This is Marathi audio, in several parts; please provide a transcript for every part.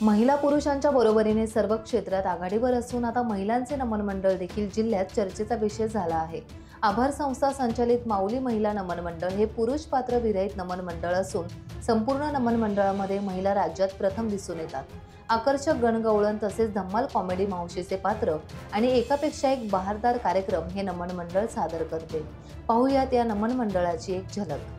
महिला पुरुषांच्या बरोबरीने सर्व क्षेत्रात आघाडीवर असून आता महिलांचे नमन मंडळ देखील जिल्ह्यात चर्चेचा विषय झाला आहे। आभार संस्था संचालित माऊली महिला नमन मंडळ हे पुरुष पात्र विरहित नमन मंडळ असून संपूर्ण नमन मंडळामध्ये महिला राज्यात प्रथम दिसून येतात। आकर्षक गणगवळण तसेच धम्माल कॉमेडी मावशीचे पात्र आणि एकापेक्षा एक बहारदार कार्यक्रम हे नमन मंडळ सादर करते। पाहूयात या नमन मंडळाची एक झलक।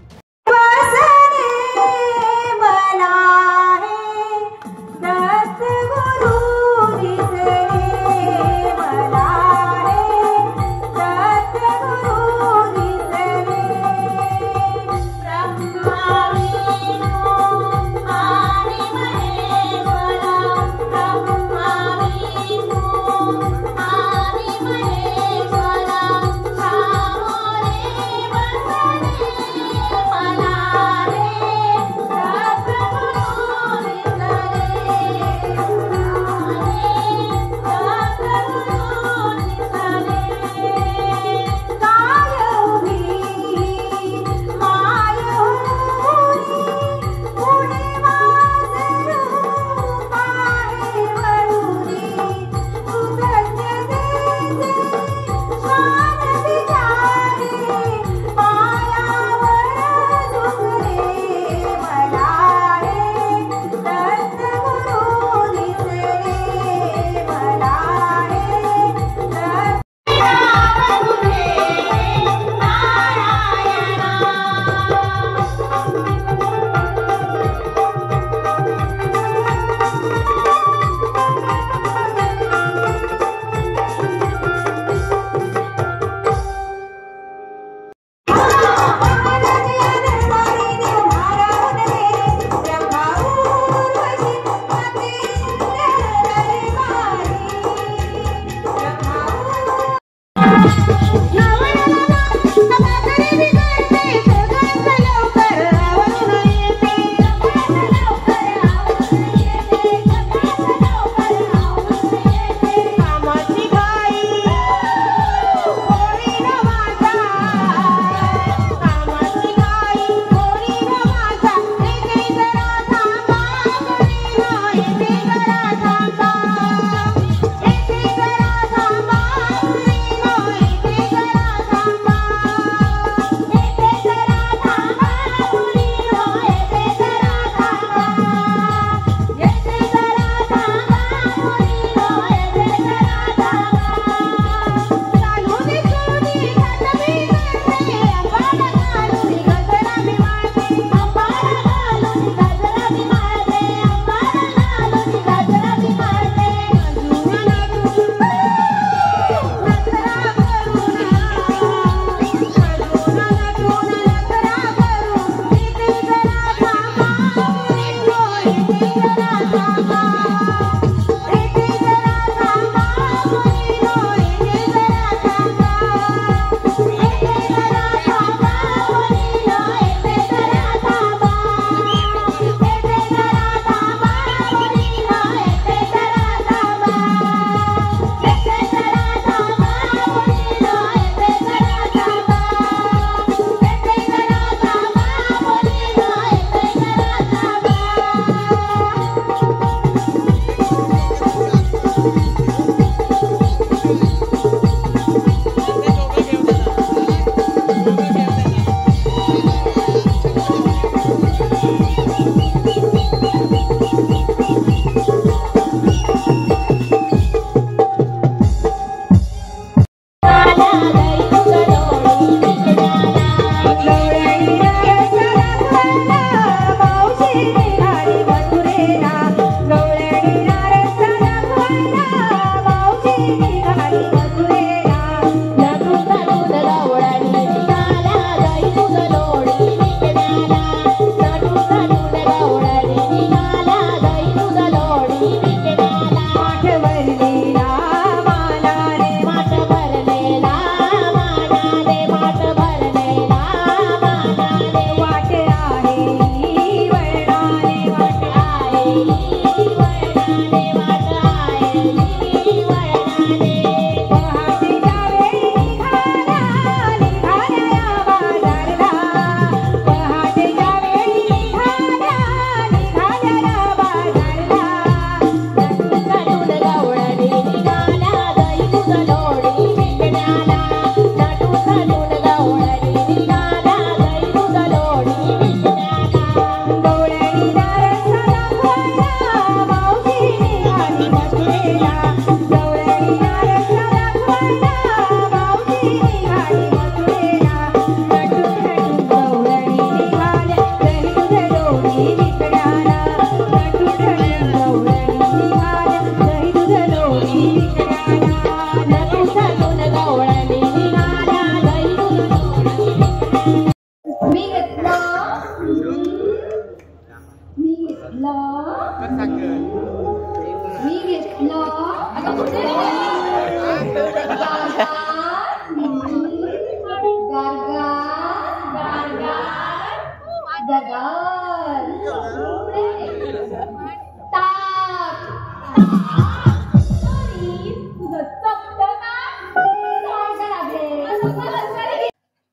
मी घेतलं आता कुठे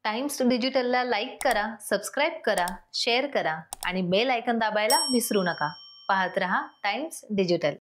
टाइम्स डिजिटलला लाईक करा, सबस्क्राईब करा, शेअर करा आणि बेल आयकॉन दाबायला विसरू नका. पाहत रहा टाइम्स डिजिटल.